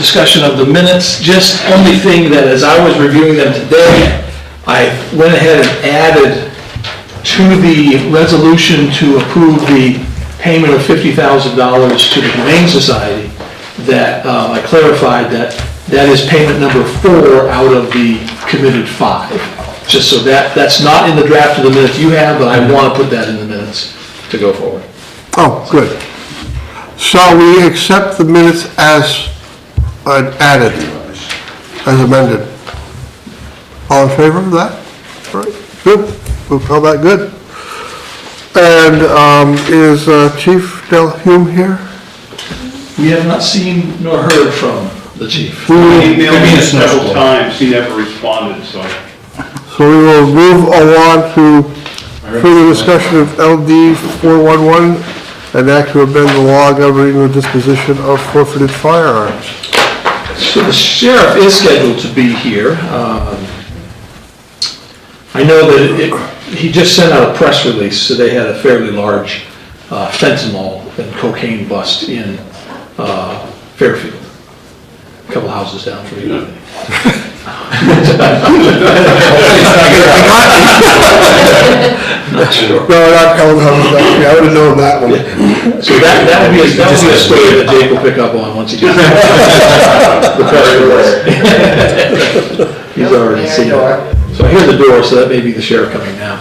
discussion of the minutes. Just only thing that as I was reviewing them today, I went ahead and added to the resolution to approve the payment of $50,000 to the Humane Society, that I clarified that that is payment number 4 out of the committed 5. Just so that's not in the draft of the minutes you have, but I want to put that in the minutes to go forward. Oh, good. Shall we accept the minutes as added, as amended? All in favor of that? All right, good. We'll call that good. And is Chief Delhume here? We have not seen nor heard from the chief. He emailed me several times, he never responded, so. So we will move along to further discussion of LD 411 and act to amend the law governing the disposition of forfeited firearms. So the sheriff is scheduled to be here. I know that he just sent out a press release, so they had a fairly large fentanyl and cocaine bust in Fairfield. A couple houses down from you, I think. Not sure. No, not Elmhurst, actually, I would have known that one. So that would be a story that Jake will pick up on once he gets the press release. He's already seen it. So I hear the door, so that may be the sheriff coming now.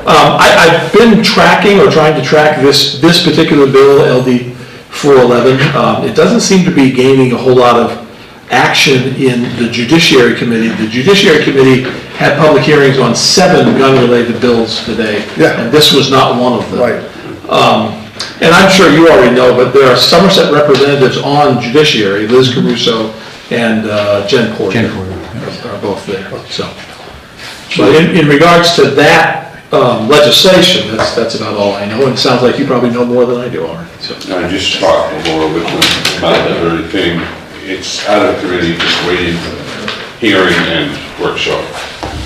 I've been tracking or trying to track this particular bill, LD 411. It doesn't seem to be gaining a whole lot of action in the Judiciary Committee. The Judiciary Committee had public hearings on 7 gun-related bills today, and this was not one of them. Right. And I'm sure you already know, but there are Somerset representatives on Judiciary, Liz Caruso and Jen Porter. Are both there. So, but in regards to that legislation, that's about all I know, and it sounds like you probably know more than I do already. So. I just talked to Laura with them about that very thing. It's out of committee, just waiting for hearing and workshop,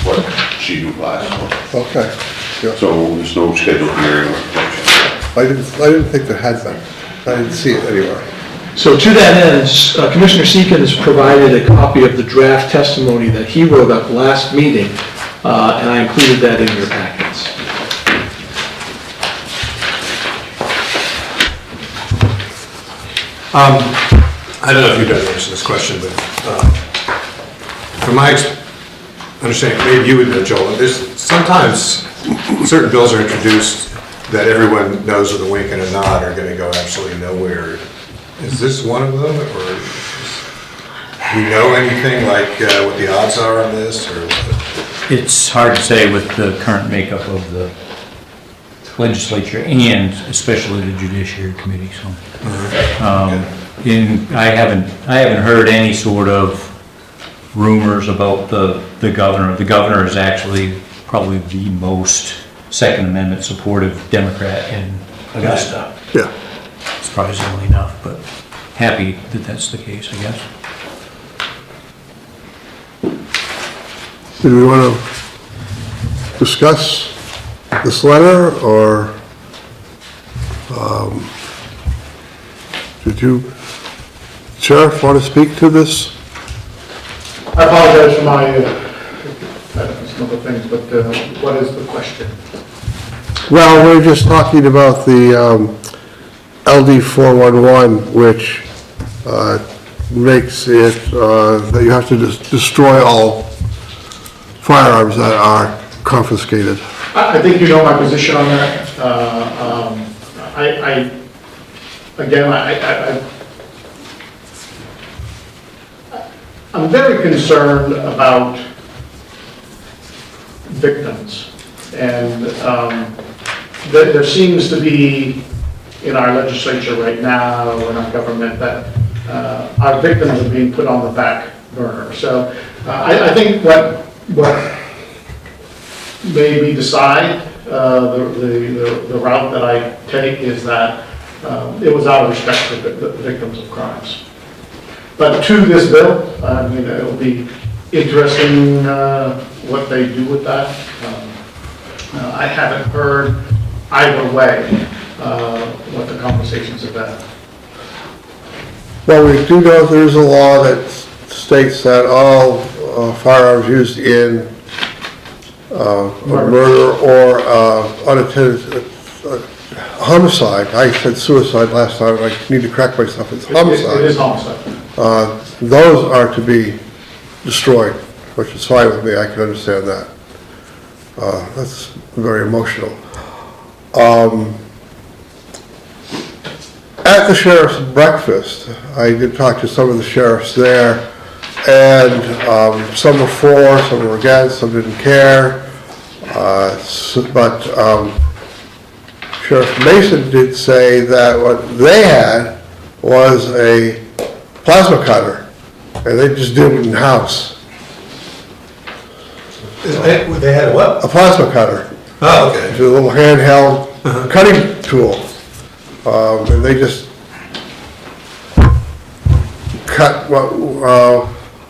what she knew last month. Okay. Yeah. So there's no scheduled hearing or workshop. I didn't think there had been. I didn't see it anywhere. So to that end, Commissioner Seekins provided a copy of the draft testimony that he wrote up last meeting, and I included that in your packets. I don't know if you've done answer this question, but from my understanding, maybe you would know, Joel, there's sometimes certain bills are introduced that everyone knows with a wink and a nod are going to go absolutely nowhere. Is this one of them, or do we know anything like what the odds are on this? Or it's hard to say with the current makeup of the legislature and especially the Judiciary Committee. So, I haven't heard any sort of rumors about the governor. The governor is actually probably the most Second Amendment supportive Democrat in Augusta. Yeah. Surprisingly enough, but happy that that's the case, I guess. Do we want to discuss this letter, or did you, Sheriff, want to speak to this? I apologize for my some other things, but what is the question? Well, we're just talking about the LD 411, which makes it that you have to destroy all firearms that are confiscated. I think you know my position on that. I'm very concerned about victims, and there seems to be in our legislature right now, in our government, that our victims are being put on the back burner. So I think what maybe decide the route that I take is that it was out of respect for the victims of crimes. But to this bill, I mean, it'll be interesting what they do with that. I haven't heard either way what the conversations have been. Well, we do know there's a law that states that all firearms used in a murder or unattended homicide, I said suicide last time, I need to correct myself, it's homicide. It is homicide. Those are to be destroyed, which is fine with me, I can understand that. That's very emotional. At the sheriff's breakfast, I did talk to some of the sheriffs there, and some were for, some were against, some didn't care. But Sheriff Mason did say that what they had was a plasma cutter, and they just did it in-house. They had what? A plasma cutter. Oh, okay. It's a little handheld cutting tool. And they just cut what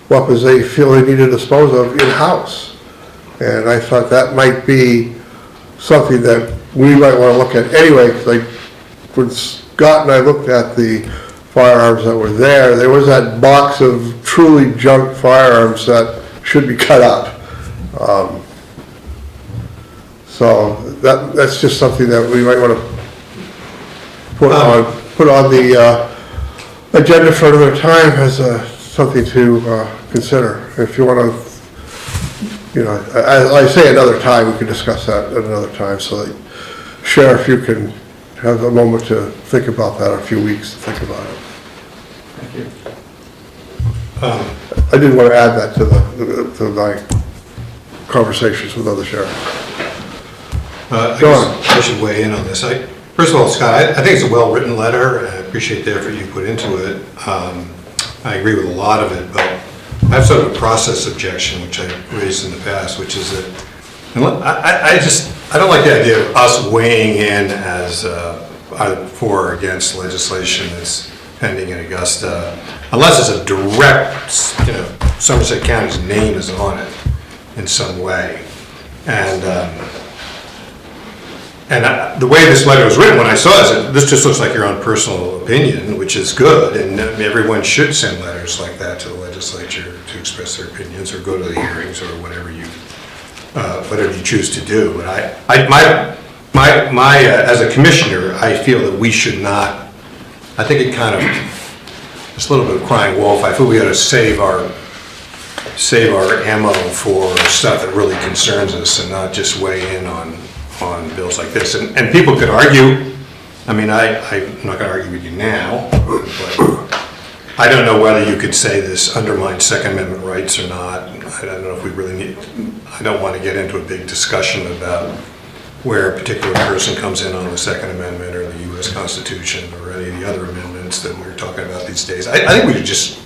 weapons they feel they need to dispose of in-house. And I thought that might be something that we might want to look at anyway, because when Scott and I looked at the firearms that were there was that box of truly junk firearms that should be cut up. So that's just something that we might want to put on the agenda for another time as something to consider. If you want to, as I say another time, we can discuss that at another time. So that, Sheriff, you can have a moment to think about that, or a few weeks to think about it. Thank you. I did want to add that to my conversations with other sheriffs. I guess I should weigh in on this. First of all, Scott, I think it's a well-written letter, and I appreciate the effort you put into it. I agree with a lot of it, but I have sort of a process objection, which I raised in the past, which is that I don't like the idea of us weighing in as either for or against legislation that's pending in Augusta, unless it's a direct, Somerset County's name is on it in some way. And the way this letter was written, when I saw it, this just looks like your own personal opinion, which is good, and everyone should send letters like that to the legislature to express their opinions, or go to the hearings, or whatever you choose to do. But as a commissioner, I feel that we should not. I think it kind of, it's a little bit of crying wolf. I feel we ought to save our ammo for stuff that really concerns us, and not just weigh in on bills like this. And people could argue, I'm not going to argue with you now, but I don't know whether you could say this undermines Second Amendment rights or not. I don't know if we really need, I don't want to get into a big discussion about where a particular person comes in on the Second Amendment or the U.S. Constitution or any of the other amendments that we're talking about these days. I think we should just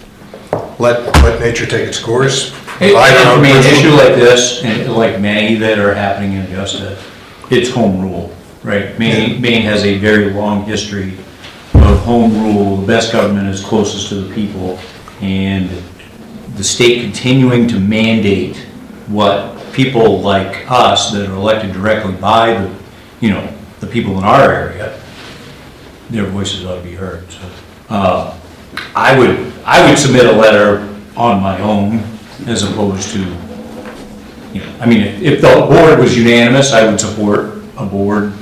let nature take its course. For me, an issue like this, and like many that are happening in Augusta, it's home rule, right? Maine has a very long history of home rule. The best government is closest to the people, and the state continuing to mandate what people like us that are elected directly by the people in our area, their voices ought to be heard. So I would submit a letter on my own as opposed to, if the board was unanimous, I would support a board,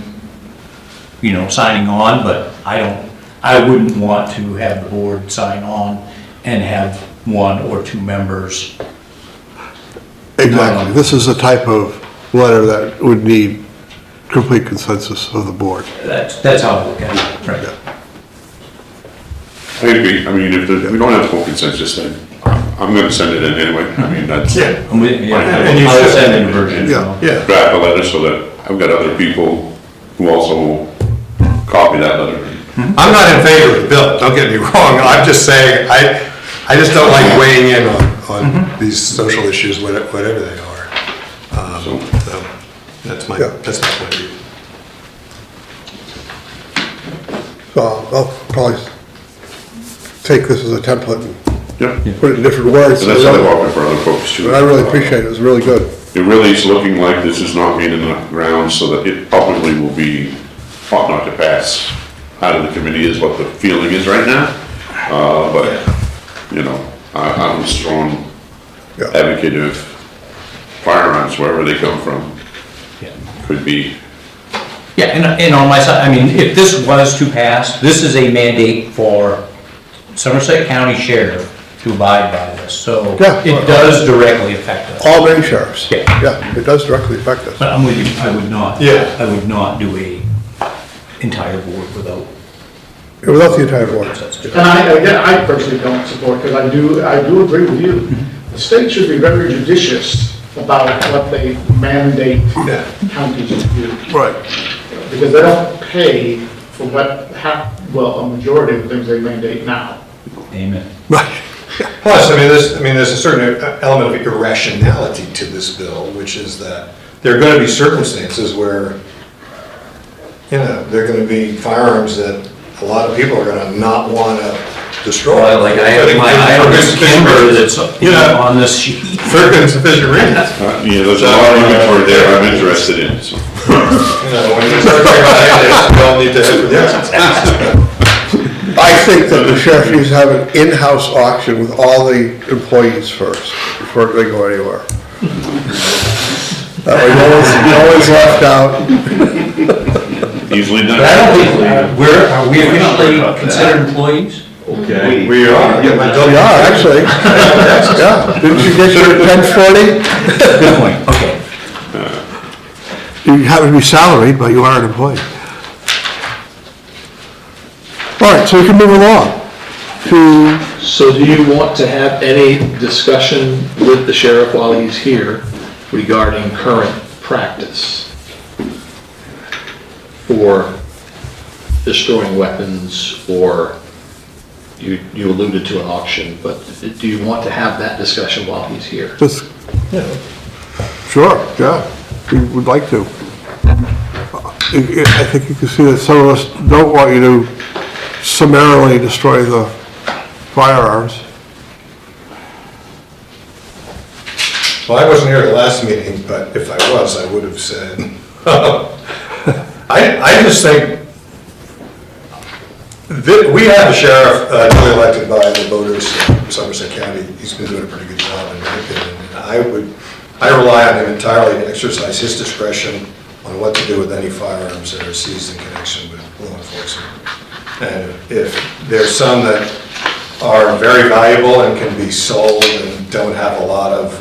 signing on, but I wouldn't want to have the board sign on and have one or two members. Exactly. This is the type of letter that would need complete consensus of the board. That's how I look at it, right? I agree. If we don't have full consensus, then I'm gonna send it in anyway. That's. Yeah. And you should send in a version. Yeah. Draft a letter so that I've got other people who also copy that letter. I'm not in favor of the bill, don't get me wrong. I'm just saying, I just don't like weighing in on these social issues, whatever they are. So that's my point of view. So I'll probably take this as a template and Yep. put it in different words. So that's how they walk it for other folks too. But I really appreciate it, it was really good. It really is looking like this is not being in the ground so that it publicly will be ought not to pass out of the committee is what the feeling is right now. But, you know, I'm a strong Yeah. advocate of firearms, wherever they come from, Yeah. could be. Yeah, and on my side, I mean, if this was to pass, this is a mandate for Somerset County Sheriff to abide by this, so Yeah. it does directly affect us. All Maine sheriffs. Yeah. Yeah, it does directly affect us. But I'm with you, I would not. Yeah. I would not do a entire board without. Without the entire board. And again, I personally don't support, because I do agree with you. The state should be very judicious about what they mandate Yeah. counties to do. Right. Because they don't pay for a majority of the things they mandate now. Amen. Right. Plus, there's a certain element of irrationality to this bill, which is that there are gonna be circumstances where, you know, there are gonna be firearms that a lot of people are gonna not wanna destroy. Well, like I have my Irish Kimber that's, you know, on this sheet. For insufficient reasons. Yeah, there's a lot of inventory there I'm interested in, so. You know, when you start talking about mandates, we all need to head for the exit. I think that the sheriff needs to have an in-house auction with all the employees first, before they go anywhere. That way no one's left out. Easily done. But I don't think, are we officially considered employees? Okay. We are. We are, actually. Yeah, didn't you get your 1040? Good point, okay. You happen to be salaried, but you are an employee. All right, so we can move along to, So do you want to have any discussion with the sheriff while he's here regarding current practice for destroying weapons, or you alluded to an auction, but do you want to have that discussion while he's here? just, sure, yeah, we would like to. I think you can see that some of us don't want you to summarily destroy the firearms. Well, I wasn't here at the last meeting, but if I was, I would have said, I just think that we have a sheriff duly elected by the voters in Somerset County. He's been doing a pretty good job in my opinion. And I rely on him entirely to exercise his discretion on what to do with any firearms that are seized in connection with law enforcement. And if there's some that are very valuable and can be sold and don't have a lot of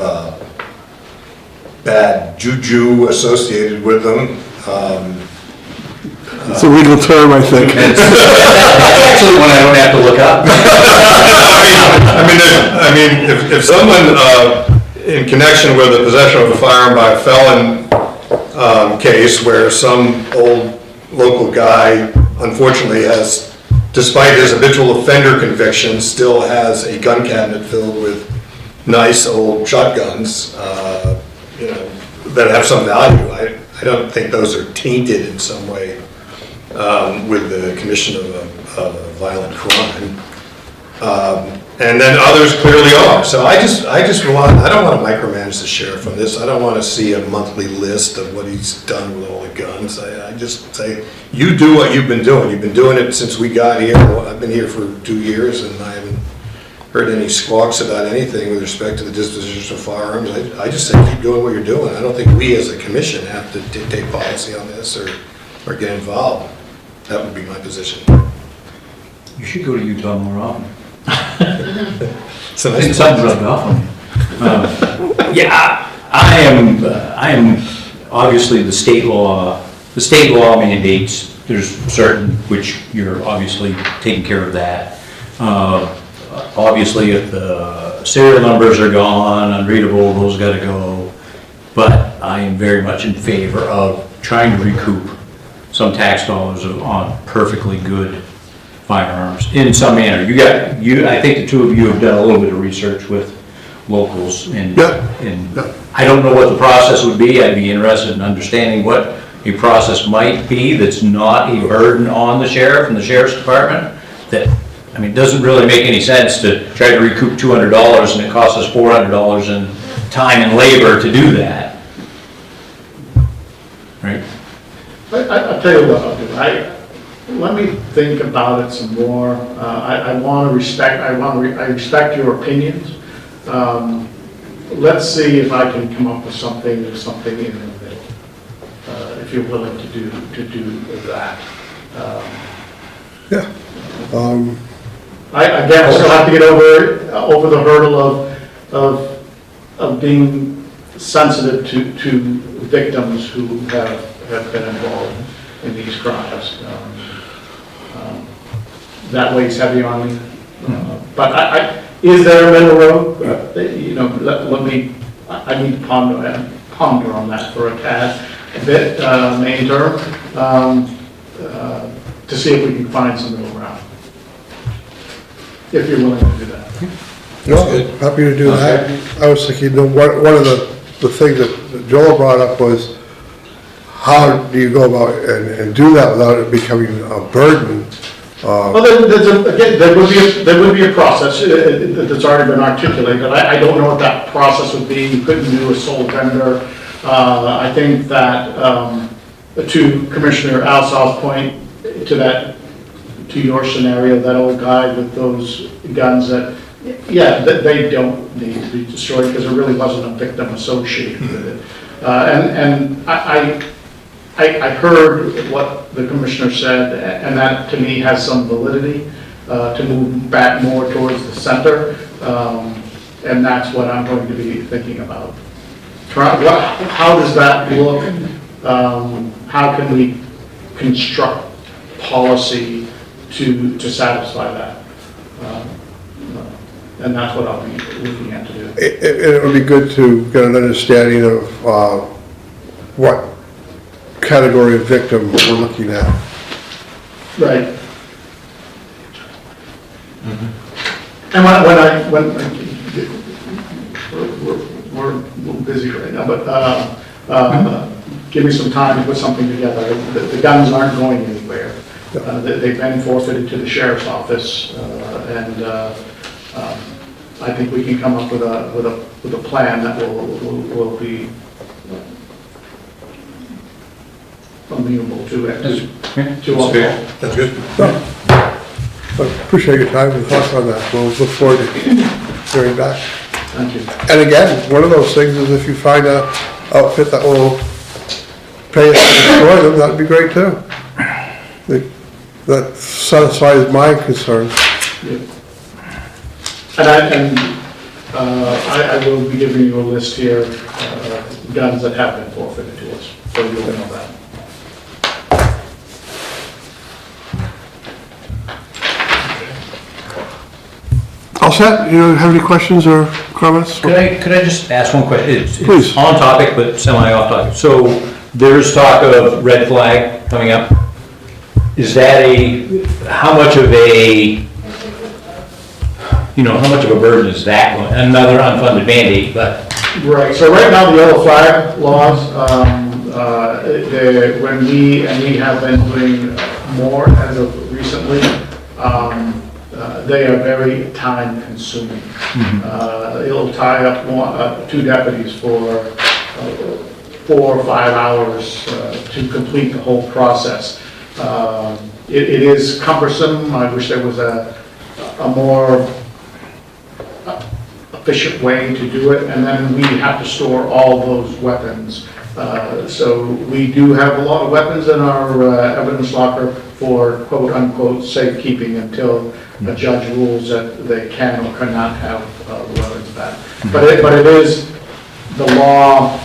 bad juju associated with them. It's a legal term, I think. That's actually one I don't have to look up. I mean, if someone in connection with the possession of a firearm by a felon case where some old local guy unfortunately has, despite his habitual offender conviction, still has a gun cabinet filled with nice old shotguns, you know, that have some value. I don't think those are tainted in some way with the commission of a violent crime. And then others clearly are. So I don't want to micromanage the sheriff on this. I don't want to see a monthly list of what he's done with all the guns. I just say, you do what you've been doing. You've been doing it since we got here. Well, I've been here for 2 years and I haven't heard any squawks about anything with respect to the disposition of firearms. I just say, keep doing what you're doing. I don't think we as a commission have to dictate policy on this or get involved. That would be my position. You should go to Utah more often. So I think something rubbed off on you. Yeah, I am obviously the state law mandates, there's certain, which you're obviously taking care of that. Obviously, if the serial numbers are gone, unreadable, those gotta go. But I am very much in favor of trying to recoup some tax dollars on perfectly good firearms in some manner. I think the two of you have done a little bit of research with locals and I don't know what the process would be. I'd be interested in understanding what a process might be that's not a burden on the sheriff and the sheriff's department. It doesn't really make any sense to try to recoup $200 and it costs us $400 in time and labor to do that. Right? I'll tell you what I'll do. let me think about it some more. I respect your opinions. Let's see if I can come up with something in the middle, if you're willing to do that. Yeah. I still have to get over the hurdle of being sensitive to victims who have been involved in these crimes. That weighs heavy on me. But is there a middle road? You know, I need to ponder on that for a bit, Maine term, to see if we can find some middle ground. If you're willing to do that. No, happy to do that. I was thinking, one of the things that Joel brought up was, how do you go about and do that without it becoming a burden? Well, there would be a process that's already been articulated. I don't know what that process would be. You couldn't do a sole vendor. I think that, to Commissioner Alsop's point, to your scenario, that old guy with those guns that, yeah, they don't need to be destroyed because there really wasn't a victim associated with it. And I heard what the commissioner said, and that to me has some validity, to move back more towards the center, and that's what I'm going to be thinking about. How does that look? How can we construct policy to satisfy that? And that's what I'll be looking at to do. It would be good to get an understanding of what category of victim we're looking at. Right. And when we're a little busy right now, but give me some time to put something together. The guns aren't going anywhere. They've been forfeited to the sheriff's office, and I think we can come up with a plan that will be amenable to it. To all. That's good. I appreciate your time and thoughts on that. We'll look forward to hearing back. Thank you. And again, one of those things is if you find a outfit that will pay us to destroy them, that'd be great too. That satisfies my concerns. Yeah. And I will be giving you a list here of guns that have been forfeited to us, so you'll know that. All set? You have any questions or comments? Could I just ask one question? It's Please. on topic, but semi-off topic. So there's talk of red flag coming up. Is that how much of a burden is that? Another unfunded mandate, but. Right, so right now the yellow flag laws, when we have been doing more as of recently, they are very time consuming. It'll tie up two deputies for 4 or 5 hours to complete the whole process. It is cumbersome. I wish there was a more efficient way to do it, and then we have to store all those weapons. So we do have a lot of weapons in our evidence locker for quote-unquote safekeeping until a judge rules that they can or cannot have the weapons back. But it is the law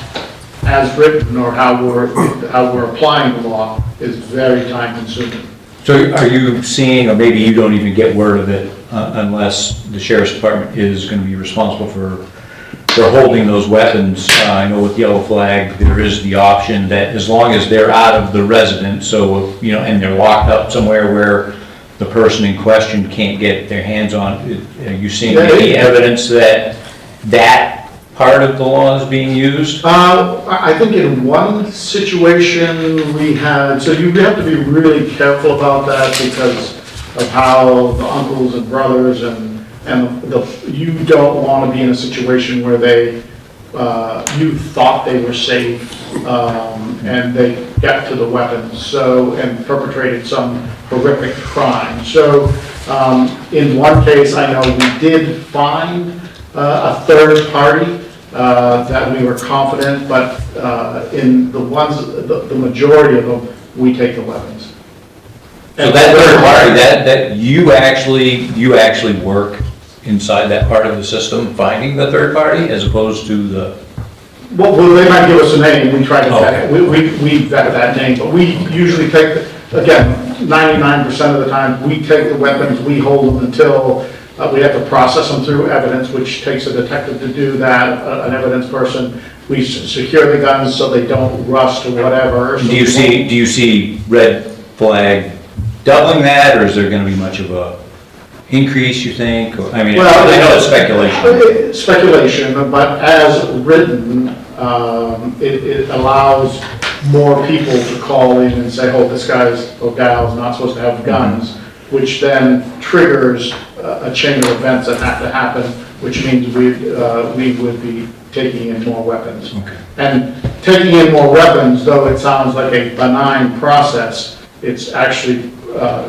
as written, or how we're applying the law, is very time-consuming. So are you seeing, or maybe you don't even get word of it unless the sheriff's department is going to be responsible for holding those weapons? I know with yellow flag, there is the option that as long as they're out of the residence, so, and they're locked up somewhere where the person in question can't get their hands on, are you seeing any evidence that part of the law is being used? I think in one situation we had, so you have to be really careful about that because of how the uncles and brothers and you don't want to be in a situation where you thought they were safe, and they got to the weapons, and perpetrated some horrific crime. So in one case, I know we did find a third party that we were confident, but in the ones, the majority of them, we take the weapons. So that third party, that you actually work inside that part of the system, finding the third party, as opposed to the... Well, they might give us a name, we try to vet Okay. it, we vet that name, but we usually take, again, 99% of the time, we take the weapons, we hold them until we have to process them through evidence, which takes a detective to do that, an evidence person. We secure the guns so they don't rust or whatever. Do you see red flag doubling that, or is there gonna be much of a increase, you think? Or, I mean, Well, I know it's speculation. Speculation, but as written, it allows more people to call in and say, oh, this guy's or gal's not supposed to have guns, which then triggers a chain of events that have to happen, which means we would be taking in more weapons. Okay. And taking in more weapons, though it sounds like a benign process, it's actually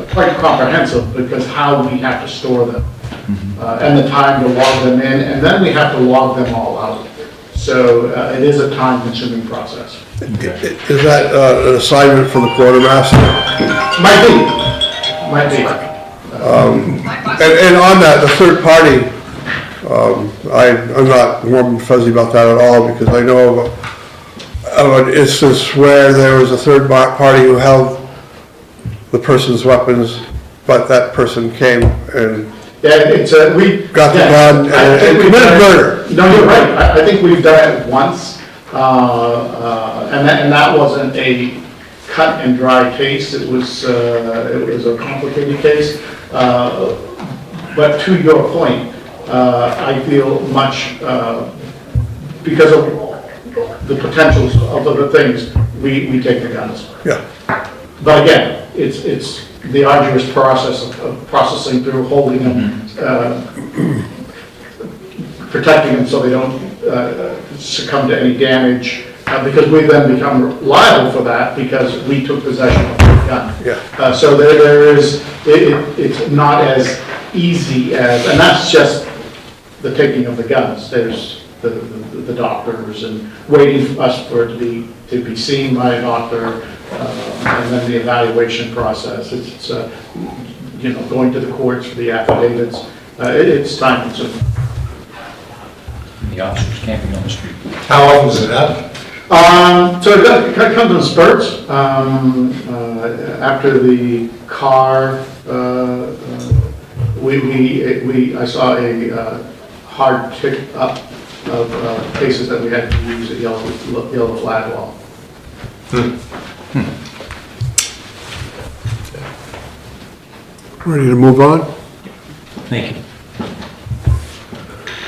quite comprehensive, because how we have to store them, and the time to log them in, and then we have to log them all out. So it is a time-consuming process. Is that an assignment from the quartermaster? Might be. And on that, the third party, I'm not warm and fuzzy about that at all, because I know of an instance where there was a third party who held the person's weapons, but that person came and Yeah, it's we got the yeah, gun I think and we've committed done it- murder. No, you're right. I think we've done it once, and that wasn't a cut and dry case. It was a complicated case. But to your point, I feel much because of the potentials of the things, we take the guns. Yeah, But again, it's the arduous process of processing through, holding them, protecting them so they don't succumb to any damage, because we then become liable for that because we took possession of the gun. yeah. So there is, it's not as easy as, and that's just the taking of the guns. There's the doctors and waiting for us for it to be seen by a doctor, and then the evaluation process. It's going to the courts for the affidavits. It's time consuming. The officers camping on the street. How often does it happen? So it comes in spurts. After the car, I saw a hard tick up of cases that we had to use a yellow flag law. Ready to move on? Thank you.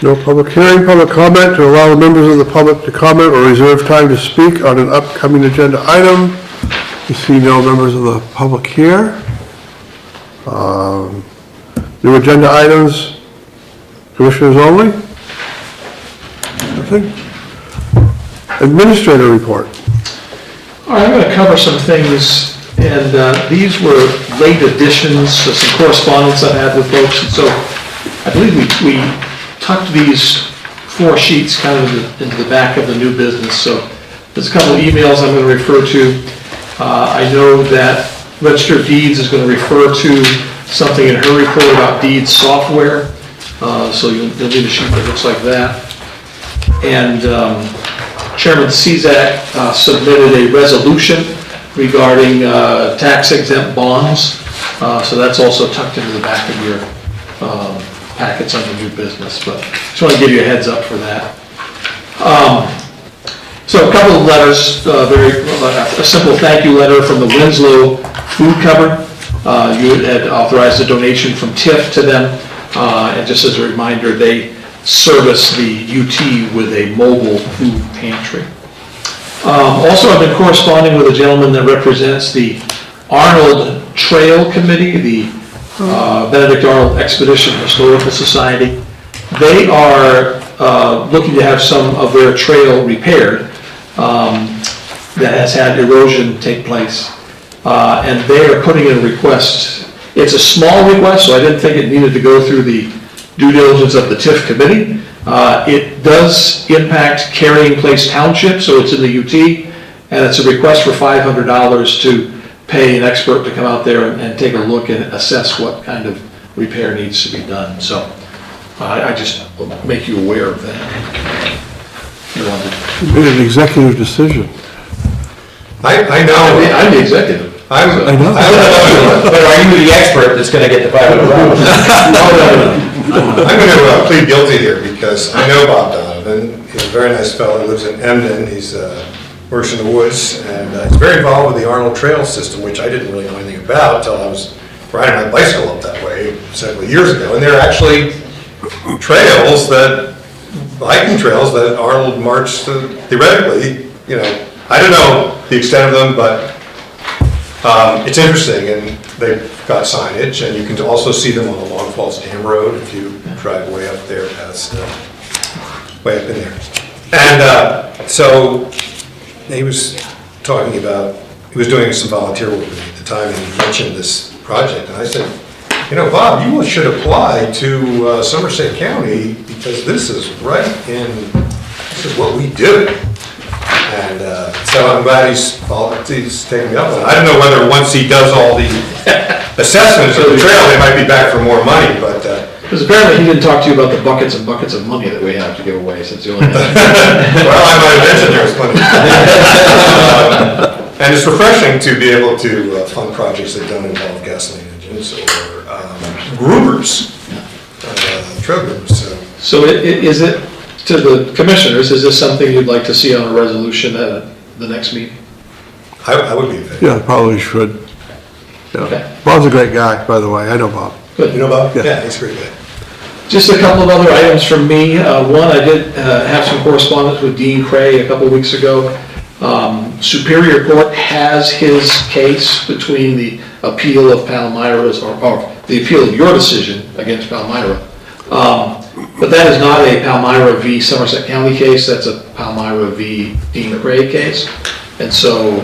No public hearing, public comment to allow the members of the public to comment or reserve time to speak on an upcoming agenda item. You see no members of the public here. New agenda items, commissioners only? Nothing? Administrator report. All right, I'm going to cover some things, and these were late additions to some correspondence I've had with folks, and so I believe we tucked these 4 sheets kind of into the back of the new business, so there's a couple of emails I'm going to refer to. I know that Register of Deeds is going to refer to something in her report about deed software, so you'll need a sheet that looks like that. And Chairman Cezak submitted a resolution regarding tax exempt bonds, so that's also tucked into the back of your packets under new business, but just want to give you a heads up for that. So a couple of letters, a simple thank you letter from the Winslow Food Cupboard. You had authorized a donation from TIF to them, and just as a reminder, they service the UT with a mobile food pantry. Also, I've been corresponding with a gentleman that represents the Arnold Trail Committee, the Benedict Arnold Expedition Historical Society. They are looking to have some of their trail repaired that has had erosion take place. and they are putting in a request. It's a small request, so I didn't think it needed to go through the due diligence of the TIF committee. It does impact Carrying Place Township, so it's in the UT, and it's a request for $500 to pay an expert to come out there and take a look and assess what kind of repair needs to be done. So I just will make you aware of that. You wanted- Made an executive decision. I know, I'm the executive. I know. But are you the expert that's gonna get the $500? I'm going to plead guilty here because I know Bob Donovan. He's a very nice fellow, he lives in Emden, he's, works in the woods, and he's very involved with the Arnold Trail system, which I didn't really know anything about until I was riding my bicycle up that way several years ago. And there are actually trails hiking trails that Arnold marched theoretically, I don't know the extent of them, but it's interesting, and they've got signage, and you can also see them on the Long Falls Dam Road if you drive way up there past, way up in there. And so he was talking about, he was doing some volunteer work with me at the time, and he mentioned this project, and I said, Bob, you should apply to Somerset County because this is this is what we do. And so I'm glad he's taking me up on it. I don't know whether once he does all the assessments of the trail, they might be back for more money, but... Because apparently he didn't talk to you about the buckets and buckets of money that we have to give away since you only have... Well, I might have mentioned there was plenty. And it's refreshing to be able to fund projects that don't involve gasoline engines or groomers, trail groomers. So is it, to the commissioners, is this something you'd like to see on a resolution at the next meeting? I would be in favor. Yeah, probably should. Yeah. Okay. Bob's a great guy, by the way, I know Bob. Good. You know Bob? Yeah. Yeah, he's a great guy. Just a couple of other items from me. One, I did have some correspondence with Dean Cray a couple of weeks ago. Superior Court has his case between the appeal of Palmyra's, or the appeal of your decision against Palmyra. But that is not a Palmyra v. Somerset County case, that's a Palmyra v. Dean Cray case. And so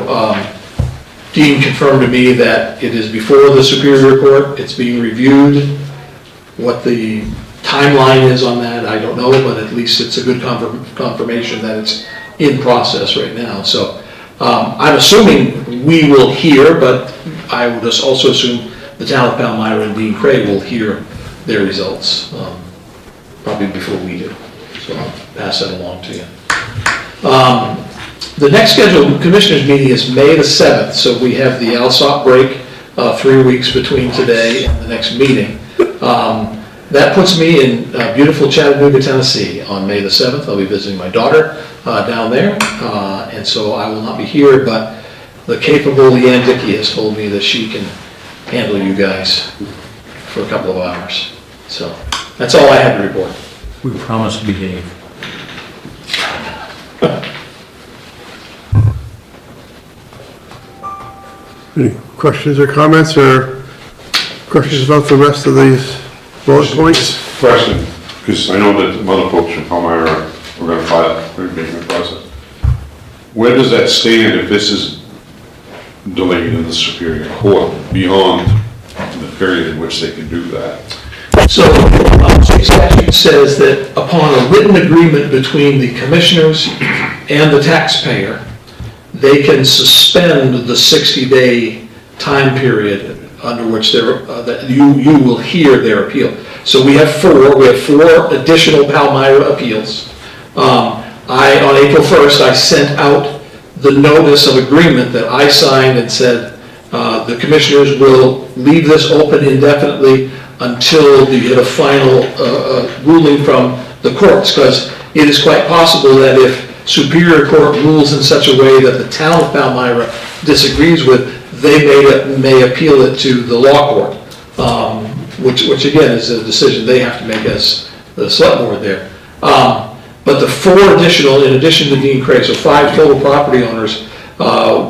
Dean confirmed to me that it is before the Superior Court, it's being reviewed. What the timeline is on that, I don't know, but at least it's a good confirmation that it's in process right now. So I'm assuming we will hear, but I would just also assume the town of Palmyra and Dean Cray will hear their results, probably before we do. So I'll pass that along to you. The next scheduled commissioners meeting is May the 7th, so we have the Alsop break, 3 weeks between today and the next meeting. That puts me in beautiful Chattanooga, Tennessee on May the 7th. I'll be visiting my daughter down there, and so I will not be here, but the capable Leanne Dickey has told me that she can handle you guys for a couple of hours. So that's all I have to report. We promise to behave. Any questions or comments, or questions about the rest of these bullet points? Question, because I know that some other folks from Palmyra are going to file for the process. Where does that stand if this is delayed in the Superior Court beyond the period in which they can do that? So, state statute says that upon a written agreement between the commissioners and the taxpayer, they can suspend the 60-day time period under which that you will hear their appeal. So we have four additional Palmyra appeals. On April 1st, I sent out the notice of agreement that I signed and said the commissioners will leave this open indefinitely until you get a final ruling from the courts, because it is quite possible that if Superior Court rules in such a way that the town of Palmyra disagrees with, they may appeal it to the law court, which again is a decision they have to make as the select board there. But the four additional, in addition to Dean Craig, so 5 total property owners,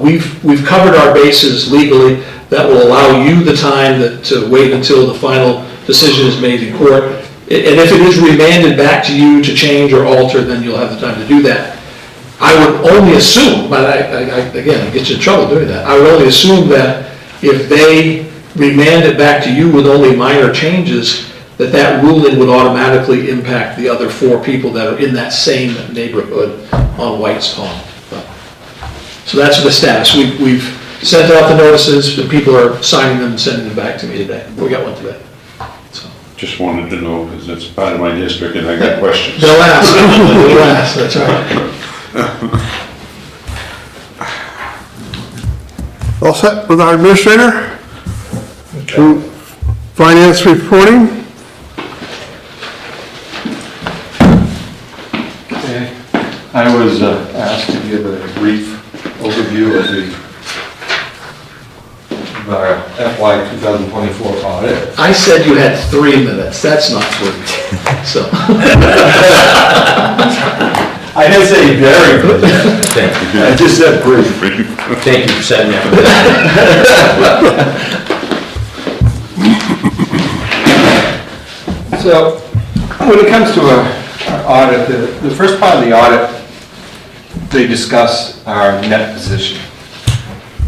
we've covered our bases legally. That will allow you the time to wait until the final decision is made in court. And if it is remanded back to you to change or alter, then you'll have the time to do that. I would only assume, but again, it gets you in trouble doing that, I would only assume that if they remand it back to you with only minor changes, that ruling would automatically impact the other 4 people that are in that same neighborhood on White's Pond. So that's the status. We've sent out the notices, the people are signing them and sending them back to me today. We got one today. So. Just wanted to know, because it's part of my district and I got questions. They'll ask, they'll ask, that's right. All set with our administrator? To finance reporting? Okay. I was asked to give a brief overview of our FY 2024 audit. I said you had 3 minutes, that's not 3, so. I didn't say very good. Thank you. I just said brief. Thank you for setting that. So, when it comes to our audit, the first part of the audit, they discuss our net position.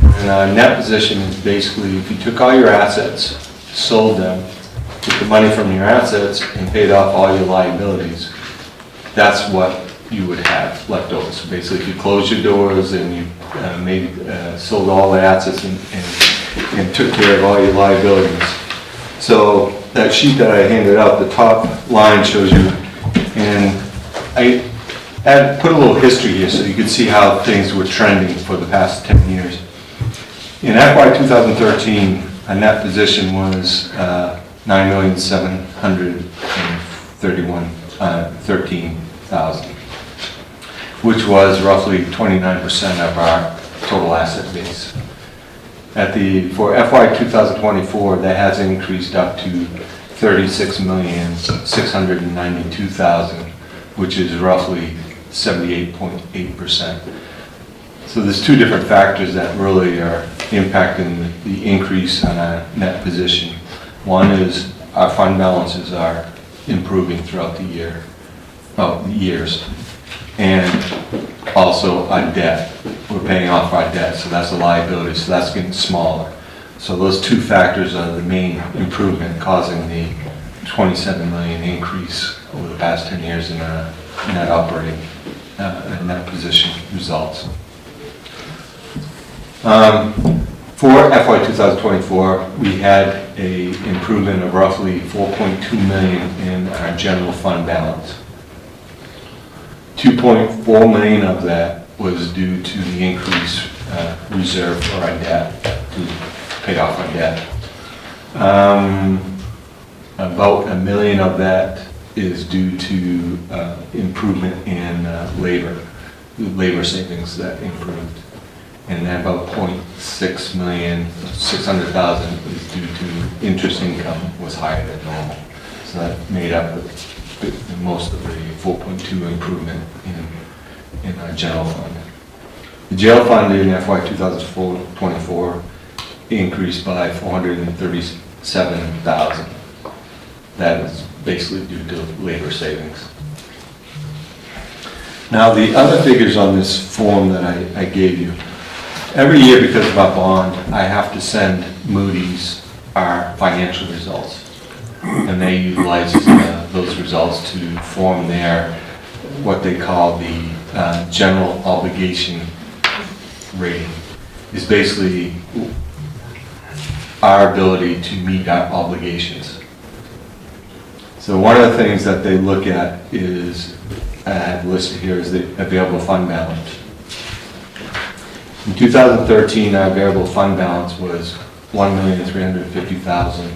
And our net position is basically if you took all your assets, sold them, took the money from your assets and paid off all your liabilities, that's what you would have left over. So basically if you closed your doors and you sold all the assets and took care of all your liabilities. So that sheet that I handed out, the top line shows you, and I put a little history here so you can see how things were trending for the past 10 years. In FY 2013, a net position was $9,713,000, which was roughly 29% of our total asset base. For FY 2024, that has increased up to $36,692,000, which is roughly 78.8%. So there's 2 different factors that really are impacting the increase on our net position. One is our fund balances are improving throughout the years. And also our debt. We're paying off our debt, so that's a liability, so that's getting smaller. So those 2 factors are the main improvement causing the 27 million increase over the past 10 years in our net operating net position results. For FY 2024, we had an improvement of roughly 4.2 million in our general fund balance. 2.4 million of that was due to the increased reserve for our debt, to pay off our debt. About $1 million of that is due to improvement in labor savings that improved. And then about 0.6 million, 600,000 is due to interest income was higher than normal. So that made up most of the 4.2 improvement in our general fund. The jail fund in FY 2024 increased by 437,000. That is basically due to labor savings. Now the other figures on this form that I gave you, every year because of our bond, I have to send Moody's our financial results. And they utilize those results to form what they call the general obligation rating. Is basically our ability to meet our obligations. So one of the things that they look at is, I have listed here, is the available fund balance. In 2013, our available fund balance was $1,350,000,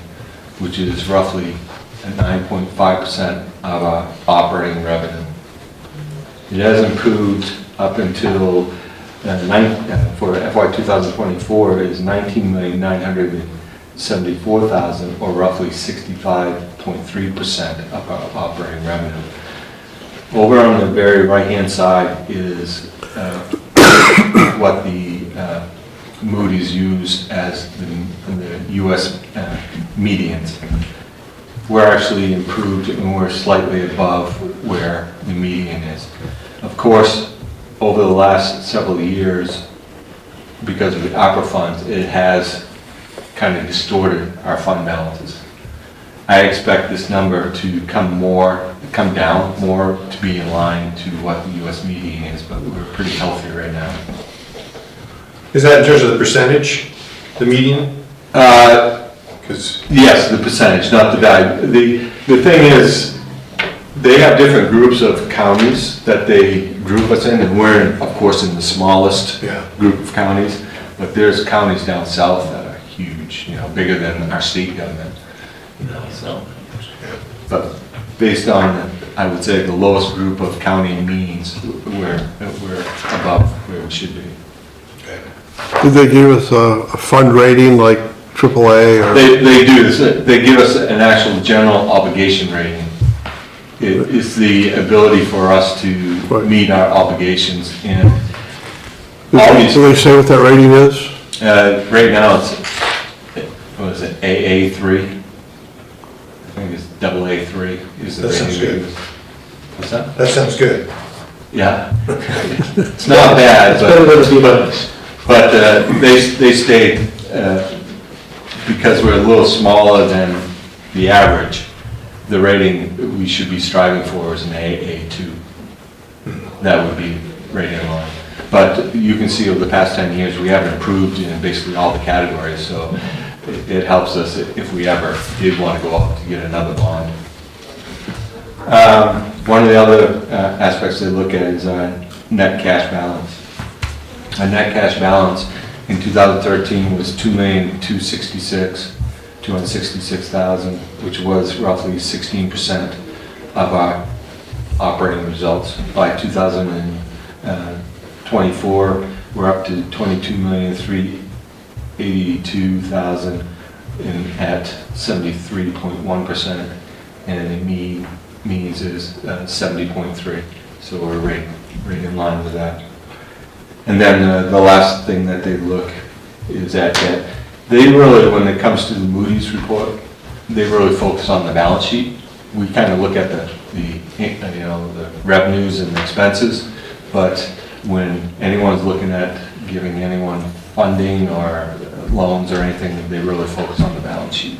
which is roughly 9.5% of our operating revenue. It has improved up until for FY 2024 is $19,974,000, or roughly 65.3% of our operating revenue. Over on the very right-hand side is what the Moody's used as the U.S. medians. We're actually improved and we're slightly above where the median is. Of course, over the last several years, because of the ARPA funds, it has kind of distorted our fund balances. I expect this number to come down more, to be in line to what the US median is, but we're pretty healthy right now. Is that in terms of the percentage, the median? Because Yes, the percentage, not the value. The thing is, they have different groups of counties that they group us in, and we're, of course, in the smallest Yeah. group of counties, but there's counties down south that are huge, bigger than our state government, so. But based on, I would say, the lowest group of county means, we're above where we should be. Did they give us a fund rating like AAA or? They do, they give us an actual general obligation rating. It is the ability for us to Right. meet our obligations, and Do they say what that rating is? right now it's, what is it, AA3? I think it's AA3 is the That sounds rating. good. What's that? that sounds good. Yeah. It's not bad, Better than the but, bonus. but they state, because we're a little smaller than the average, the rating we should be striving for is an AA2. That would be right in line. But you can see over the past 10 years, we have improved in basically all the categories, so it helps us if we ever did want to go out to get another bond. One of the other aspects they look at is our net cash balance. Our net cash balance in 2013 was $2,266,000, which was roughly 16% of our operating results. By 2024, we're up to $22,382,000 at 73.1%, and the means is 70.3. So we're right in line with that. And then the last thing that they look is at debt. They really, when it comes to the Moody's report, they really focus on the balance sheet. We kind of look at the revenues and the expenses, but when anyone's looking at giving anyone funding or loans or anything, they really focus on the balance sheet.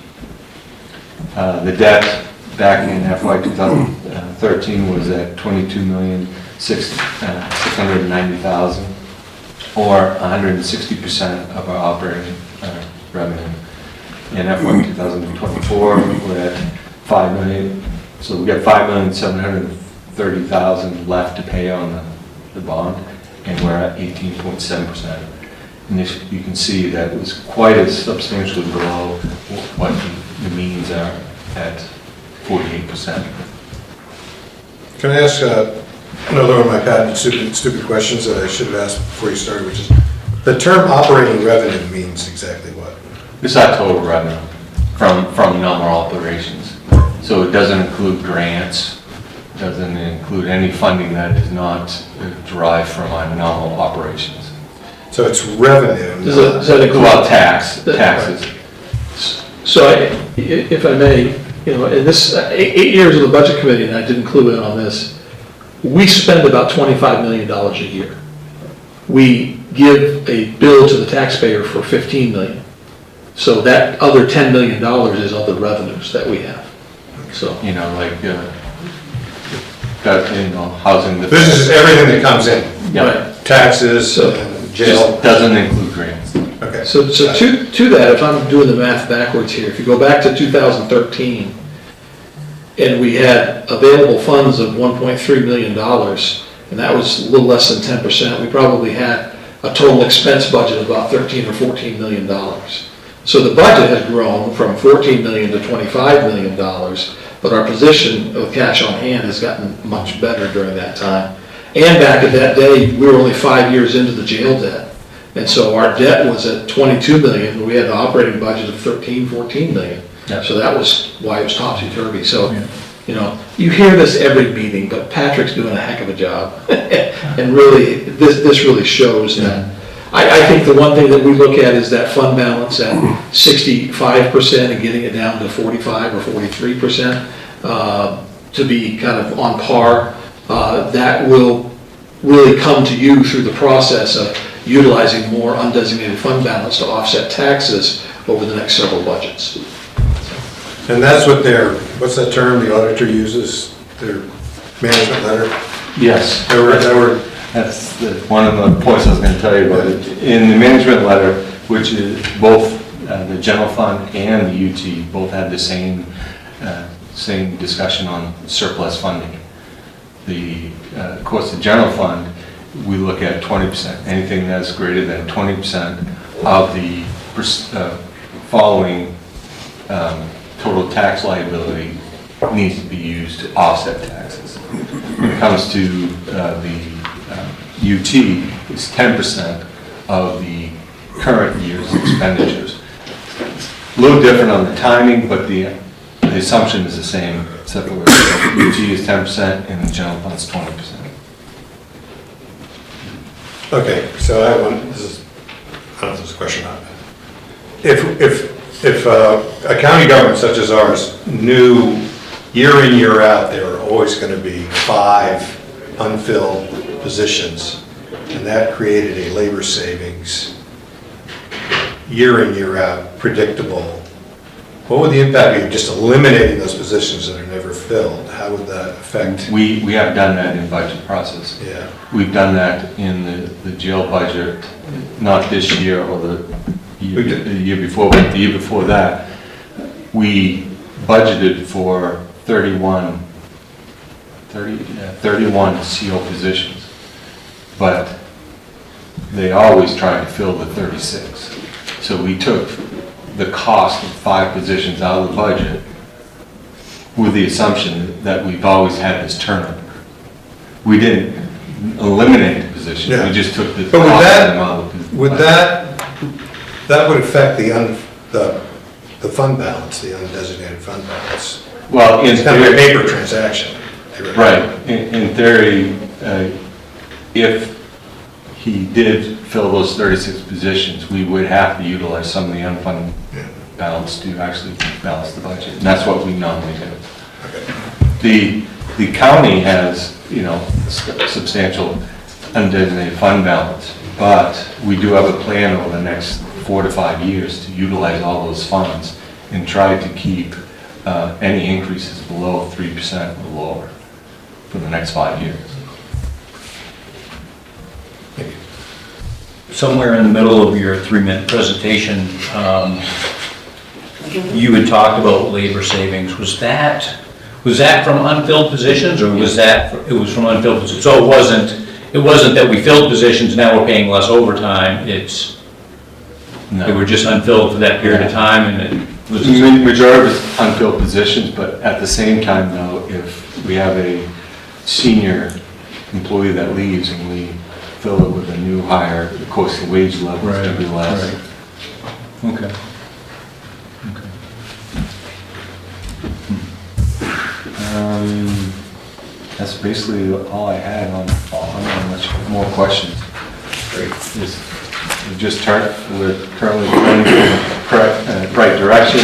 The debt back in FY 2013 was at $22,690,000, or 160% of our operating revenue. In FY 2024, we're at $5 million, so we got $5,730,000 left to pay on the bond, and we're at 18.7%. And this, you can see that it was quite as substantially below what the means are at 48%. Can I ask another one of my patented stupid questions that I should have asked before you started, which is, the term operating revenue means exactly what? It's our total revenue from normal operations. So it doesn't include grants, doesn't include any funding that is not derived from our normal operations. So it's revenue. Does that include? Well, taxes. So if I may, in this 8 years of the budget committee, and I didn't clue in on this, we spend about $25 million a year. We give a bill to the taxpayer for $15 million. So that other $10 million is other revenues that we have. So, Housing. This is everything that comes in, Yeah, taxes, So- jail. just doesn't include grants. Okay. so to that, if I'm doing the math backwards here, if you go back to 2013, and we had available funds of $1.3 million, and that was a little less than 10%, we probably had a total expense budget of about $13 or $14 million. So the budget has grown from $14 million to $25 million, but our position of cash on hand has gotten much better during that time. And back at that day, we were only 5 years into the jail debt. And so our debt was at $22 million, and we had an operating budget of $13, $14 million. Yeah. So that was why it was topsy-turvy. So, you hear this every meeting, but Patrick's doing a heck of a job. And really, this really shows that. I think the one thing that we look at is that fund balance at 65% and getting it down to 45 or 43% to be kind of on par. That will really come to you through the process of utilizing more undesignated fund balance to offset taxes over the next several budgets. And that's what what's that term the auditor uses, their management letter? Yes. That That's one of the points I was going to tell you about. In the management letter, which is both the general fund and the UT, both had the same discussion on surplus funding. Of course, the general fund, we look at 20%. Anything that's greater than 20% of the following total tax liability needs to be used to offset taxes. When it comes to the UT, it's 10% of the current year's expenditures. A little different on the timing, but the assumption is the same, except for UT is 10% and the general fund is 20%. Okay, so I have one, I don't know if this is a question or not. If a county government such as ours knew year in, year out, there were always going to be 5 unfilled positions, and that created a labor savings year in, year out, predictable, what would the impact be of just eliminating those positions that are never filled? How would that affect? We have done that in budget process. Yeah. We've done that in the jail budget, not this year or the year before, but the year before that. We budgeted for 31 CO positions, but they always try to fill the 36. So we took the cost of 5 positions out of the budget with the assumption that we've always had this turnover. We didn't eliminate the positions, Yeah. we just took the But cost of them out of the would that would affect the fund balance, the undesignated fund balance? Well, in It's kind of a theory, paper transaction. right, in theory, if he did fill those 36 positions, we would have to utilize some of the unfunded balance to actually balance the budget, and that's what we normally do. Okay. The county has, substantial undesignated fund balance, but we do have a plan over the next 4 to 5 years to utilize all those funds and try to keep any increases below 3% or lower for the next 5 years. Somewhere in the middle of your 3-minute presentation, you had talked about labor savings. Was that from unfilled positions, or was it was from unfilled positions? So it wasn't that we filled positions, now we're paying less overtime, No. they were just unfilled for that period of time, and it was. The majority of it's unfilled positions, but at the same time though, if we have a senior employee that leaves and we fill it with a new hire, of course the wage level is going to be less. Right. Okay. That's basically all I had on, I don't know much more questions. Great. We're currently turning in the right direction.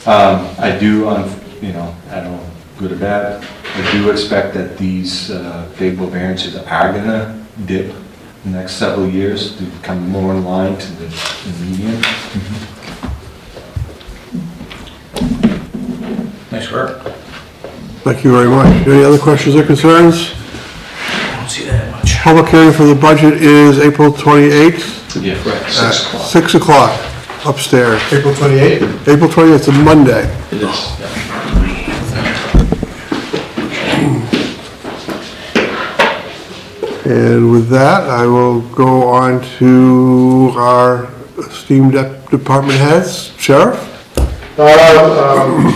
I do, I don't know, good or bad, I do expect that these favorable variances are gonna dip in the next several years to become more in line to the median. Nice work. Thank you very much. Any other questions or concerns? I don't see that much. Public hearing for the budget is April 28th Yeah, at 6 o'clock upstairs. April 28th? April 28th is a Monday. It is. And with that, I will go on to our esteemed department heads. Sheriff?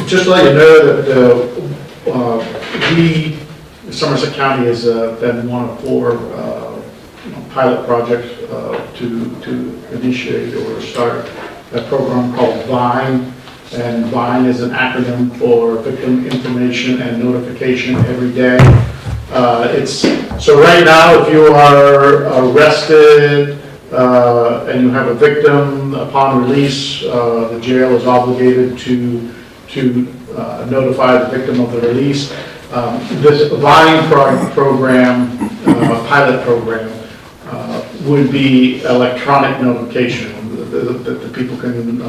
Just to let you know that Somerset County has been one of 4 pilot projects to initiate or start a program called VINE. And VINE is an acronym for Victim Information and Notification Every Day. So right now, if you are arrested and you have a victim, upon release, the jail is obligated to notify the victim of the release. This Vine program, pilot program, would be electronic notification that the people can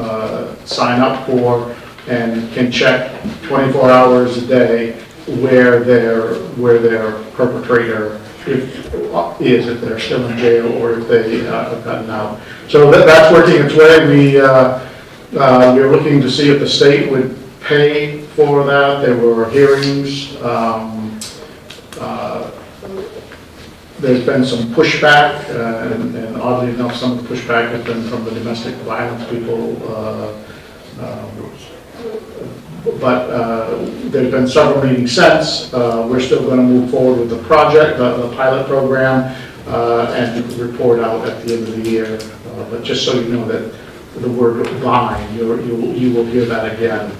sign up for and can check 24 hours a day where their perpetrator if they're still in jail or if they have gotten out. So that's working its way. We're looking to see if the state would pay for that. There were hearings. There's been some pushback, and oddly enough, some of the pushback has been from the domestic violence people. But there's been several meetings since. We're still going to move forward with the project, the pilot program, and report out at the end of the year. But just so you know that the word Vine, you will hear that again.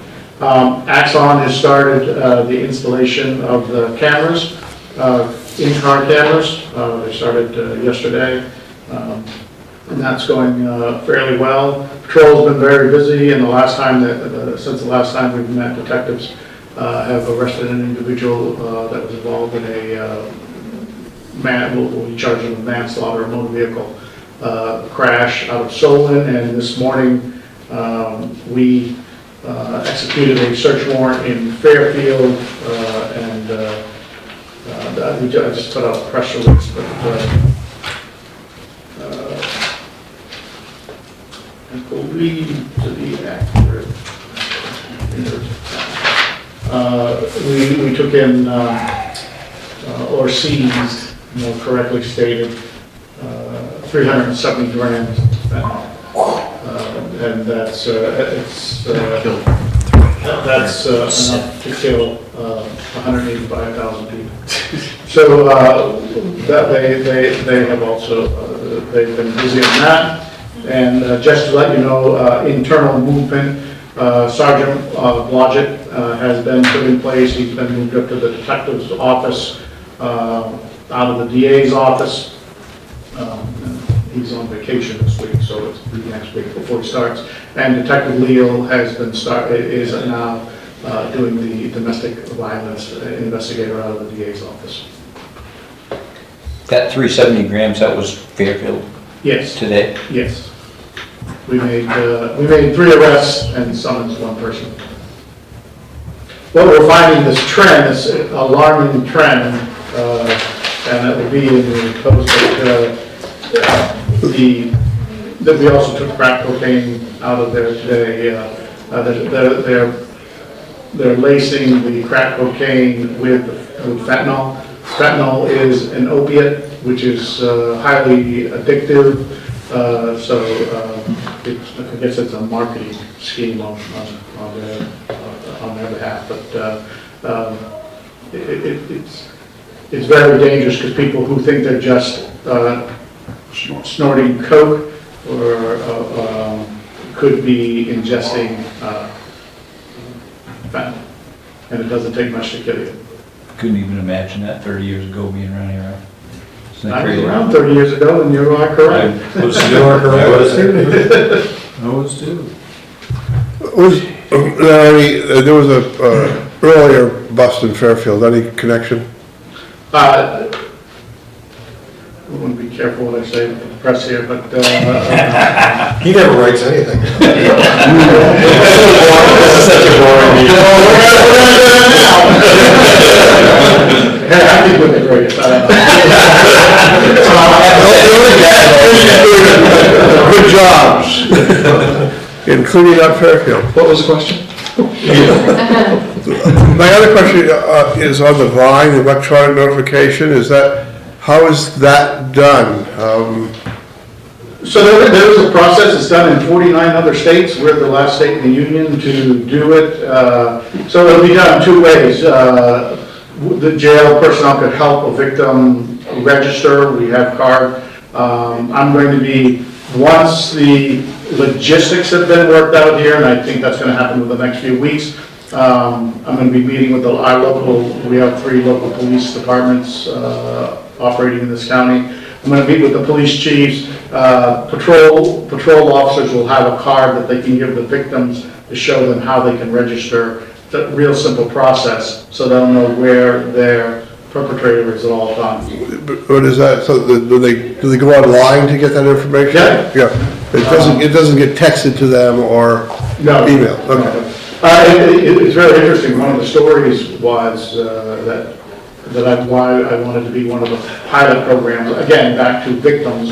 Axon has started the installation of the cameras, in-car cameras. They started yesterday, and that's going fairly well. Patrol's been very busy, and since the last time we've met, detectives have arrested an individual that was involved in we charge him with manslaughter, motor vehicle crash out of Solon, and this morning we executed a search warrant in Fairfield, and I just put out a press release, but I believe to be accurate, we took in or seized, more correctly stated, 370 grams of fentanyl. And that's enough to kill 185,000 people. So that they have also they've been busy on that. And just to let you know, internal movement, Sergeant Blodgett has been put in place. He's been moved up to the detective's office, out of the DA's office. He's on vacation this week, so it's next week before he starts. And Detective Leal is now doing the domestic violence investigator out of the DA's office. That 370 grams, that was Fairfield Yes. today? Yes. We made 3 arrests and summoned 1 person. What we're finding, this trend, this alarming trend, and it will be in the post, that we also took crack cocaine out of there today. They're lacing the crack cocaine with fentanyl. Fentanyl is an opiate, which is highly addictive. So I guess it's a marketing scheme on their behalf. But it's very dangerous because people who think they're just snorting coke or could be ingesting fentanyl, and it doesn't take much to kill you. Couldn't even imagine that 30 years ago being around here. Isn't that I was crazy? around 30 years ago, and you are correct. I was too. There was a earlier bust in Fairfield, any connection? I want to be careful what I say with the press here, but He never writes anything. I think we're the greatest. I don't know. Good jobs in cleaning up Fairfield. What was the question? My other question is on the Vine, electronic notification. How is that done? So there is a process. It's done in 49 other states. We're the last state in the union to do it. So it'll be done 2 ways. The jail personnel could help a victim register. We have card. I'm going to be, once the logistics have been worked out here, and I think that's going to happen within the next few weeks, I'm going to be meeting with we have 3 local police departments operating in this county. I'm going to meet with the police chiefs. Patrol officers will have a card that they can give the victims to show them how they can register a real simple process, so they'll know where their perpetrator is at all times. What is that, so do they go online to get that information? Yeah. Yeah, it doesn't get texted to them or No. emailed, okay. It's very interesting, one of the stories was why I wanted to be one of the pilot programs, again, back to victims.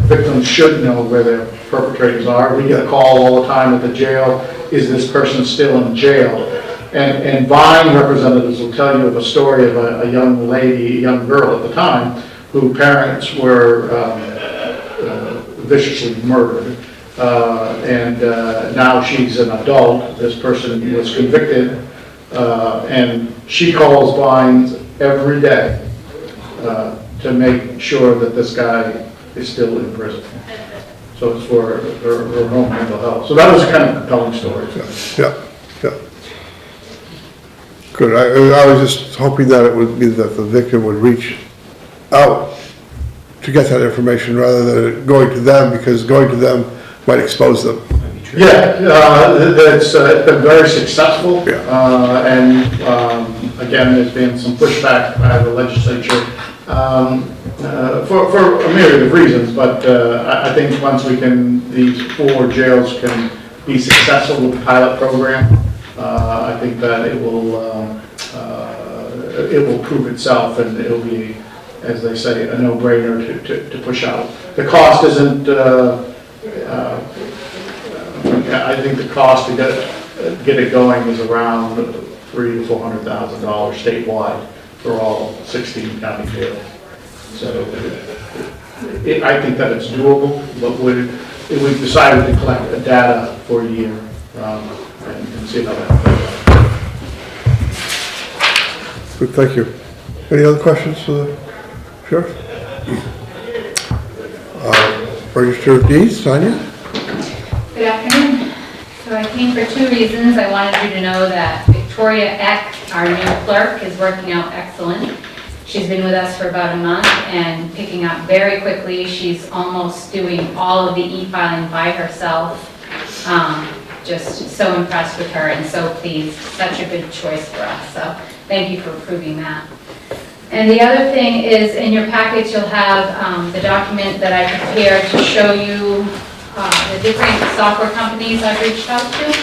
Victims should know where their perpetrators are. We get a call all the time at the jail, is this person still in jail? And Vine representatives will tell you of a story of a young lady, a young girl at the time, whose parents were viciously murdered. And now she's an adult. This person was convicted, and she calls Vine every day to make sure that this guy is still in prison. So it's for her own mental health. So that was a kind of compelling story. Yeah, yeah. Good, I was just hoping that it would be that the victim would reach out to get that information rather than going to them, because going to them might expose them. Yeah, it's been very successful. Yeah. And again, there's been some pushback by the legislature for a myriad of reasons, but I think once these 4 jails can be successful with the pilot program, I think that it will prove itself, and it'll be, as they say, a no-brainer to push out. The cost isn't, I think the cost to get it going is around $300,000 to $400,000 statewide for all 16 county jails. So I think that it's doable, but we've decided to collect the data for a year and see how that goes. Good, thank you. Any other questions for the sheriff? Register of Deeds, Tanya? Good afternoon. So I came for 2 reasons. I wanted you to know that Victoria Eck, our new clerk, is working out excellent. She's been with us for about a month and picking up very quickly. She's almost doing all of the e-filing by herself. Just so impressed with her and so pleased. Such a good choice for us. So thank you for approving that. And the other thing is, in your package, you'll have the document that I prepared to show you the different software companies I've reached out to.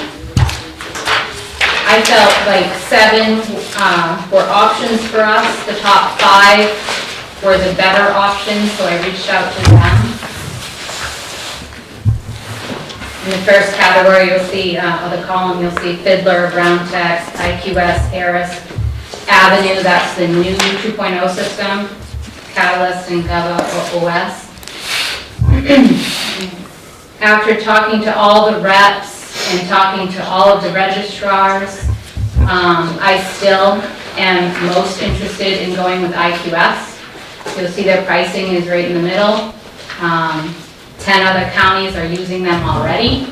I felt like 7 were options for us. The top 5 were the better options, so I reached out to them. In the first category, you'll see, or the column, you'll see Fiddler, Brown Text, IQS, Harris, Avenue, that's the new 2.0 system, Catalyst and Gova OS. After talking to all the reps and talking to all of the registrars, I still am most interested in going with IQS. You'll see their pricing is right in the middle. 10 other counties are using them already.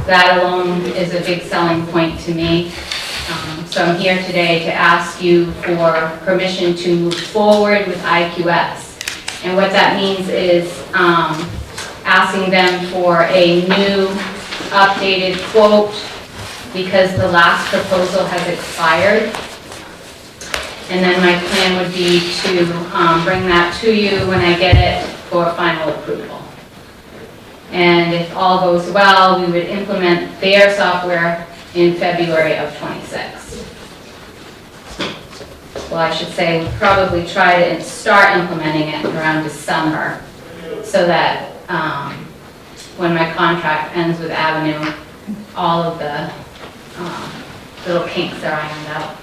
That alone is a big selling point to me. So I'm here today to ask you for permission to move forward with IQS. And what that means is asking them for a new updated quote because the last proposal has expired. And then my plan would be to bring that to you when I get it for final approval. And if all goes well, we would implement their software in February of '26. Well, I should say, we'd probably try to start implementing it around December so that when my contract ends with Avenue, all of the little kinks are ironed out.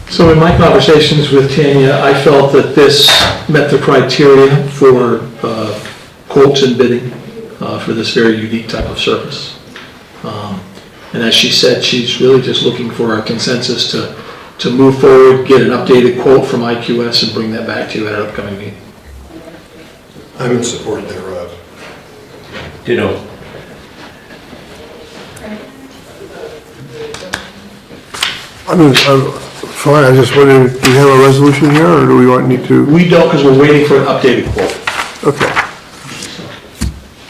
So in my conversations with Tanya, I felt that this met the criteria for quotes and bidding for this very unique type of service. And as she said, she's really just looking for a consensus to move forward, get an updated quote from IQS and bring that back to you at our upcoming meeting. I'm in support thereof. Ditto. I mean, Fine, I just wondered, do we have a resolution here, or do we need to? We don't, because we're waiting for an updated quote. Okay.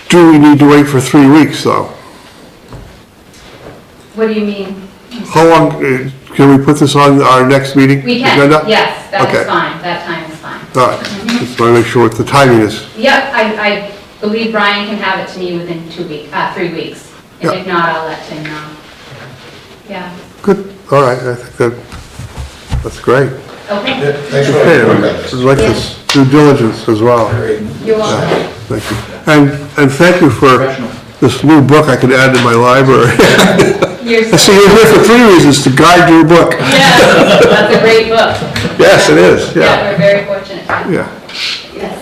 Do we need to wait for 3 weeks, though? What do you mean? How long, can we put this on our next meeting? We can, agenda? yes, that Okay. is fine, that time is fine. All right, just want to make sure what the timing is. Yep, I believe Brian can have it to me within 3 weeks. And Yeah. if not, I'll let Tim know. Yeah, Good, all right, I think that's great. okay, Thanks for Okay, looking at I'd this. like this due diligence as well. you're welcome. Thank you. And thank you for this new book I could add to my library. You're I see you're here for 3 reasons, to guide your book. Yes, that's a great book. Yes, it is, Yeah, yeah, we're very fortunate. yeah. Yes.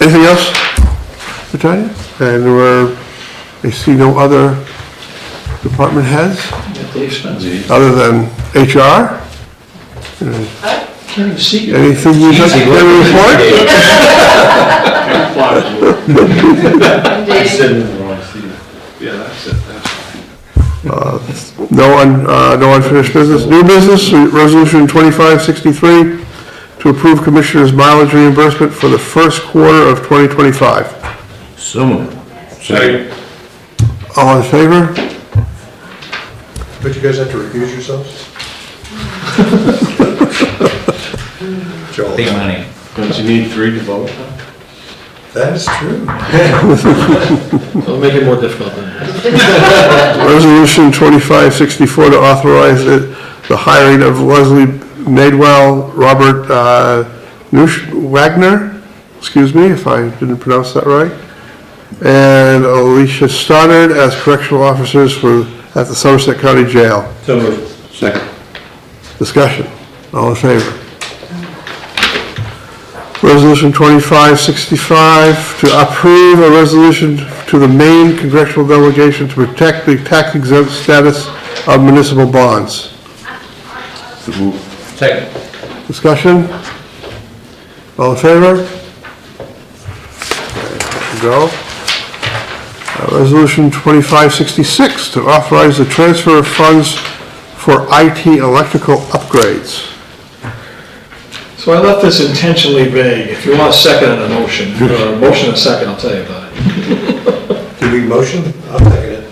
Anything else for Tanya? And I see no other department heads Dave Spencer. other than HR? Can't even see you. Anything you'd like to report? Yeah, that's it, that's fine. No unfinished business. New business, resolution 2563 to approve commissioner's mileage reimbursement for the first quarter of 2025. So moved. Second. All in favor? But you guys have to recuse yourselves? Joel, Big money. Don't you need 3 to vote? that is true. Don't make it more difficult than that. Resolution 2564 to authorize the hiring of Leslie Madewell, Robert Wagner, excuse me if I didn't pronounce that right, and Alicia Stoddard as correctional officers at the Somerset County Jail. So moved. Second. Discussion. All in favor? Resolution 2565 to approve a resolution to the Maine congressional delegation to protect the tax exempt status of municipal bonds. Second. Discussion? All in favor? There you go. Resolution 2566 to authorize the transfer of funds for IT electrical upgrades. So I left this intentionally vague. If you want a second on a motion, or a motion and a second, I'll tell you about it. Did we motion? I'll second it.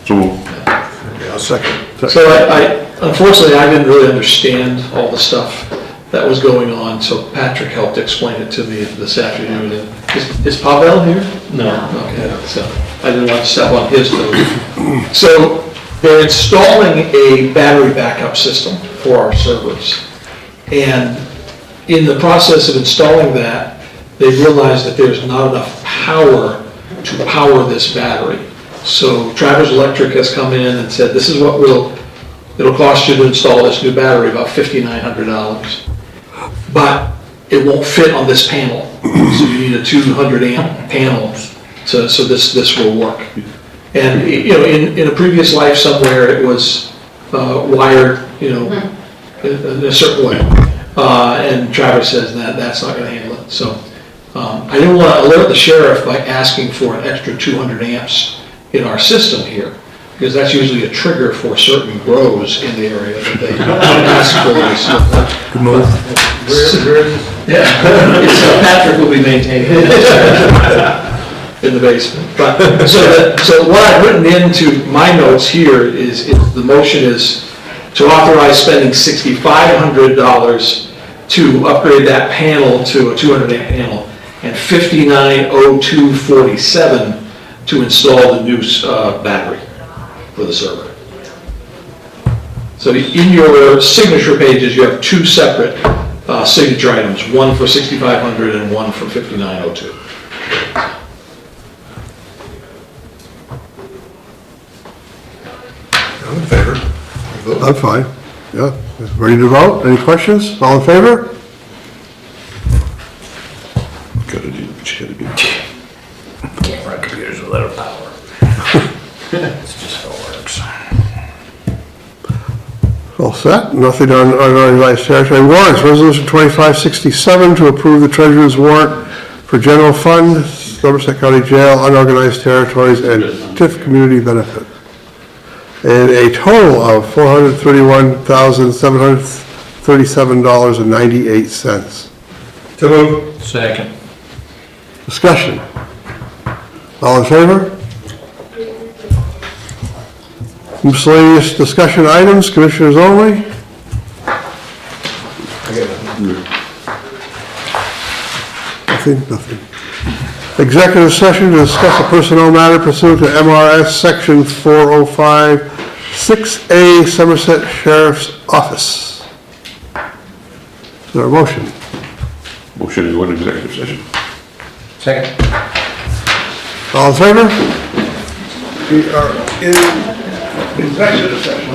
So, Yeah, I'll second. So I unfortunately, I didn't really understand all the stuff that was going on, so Patrick helped explain it to me this afternoon. Is Pavel here? No. Okay, so I didn't want to step on his toes. So they're installing a battery backup system for our servers. And in the process of installing that, they realized that there's not enough power to power this battery. So Travers Electric has come in and said, this is what it'll cost you to install this new battery, about $5,900. But it won't fit on this panel. So you need a 200 amp panel so this will work. And, you know, in a previous life somewhere, it was wired, you know, in a certain way. And Travis says that's not gonna handle it. So I didn't want to alert the sheriff by asking for an extra 200 amps in our system here, because that's usually a trigger for certain grows in the area that they ask for this. Good move. Where is this? Yeah, it's, Patrick will be maintaining it in the basement. But, so what I've written into my notes here is the motion is to authorize spending $6,500 to upgrade that panel to a 200 amp panel, and $59,0247 to install the new battery for the server. So in your signature pages, you have 2 separate signature items, one for $6,500 and one for $59,02. I'm in favor. Vote. I'm fine. Yeah. Ready to vote? Any questions? All in favor? gotta do what you gotta do. Can't run computers without power. It's just how it works. All set. Nothing on unorganized territory. Warrants, resolution 2567 to approve the treasurer's warrant for general fund, Somerset County Jail, unorganized territories, and TIF community benefit. and a total of $431,737.98. So moved. Second. Discussion. All in favor? Miscellaneous discussion items, commissioners only? Nothing. Executive session to discuss a personnel matter pursuant to MRS Section 405, 6A, Somerset Sheriff's Office. Is there a motion? Motion to go into executive session. Second. All in favor? We are in executive session.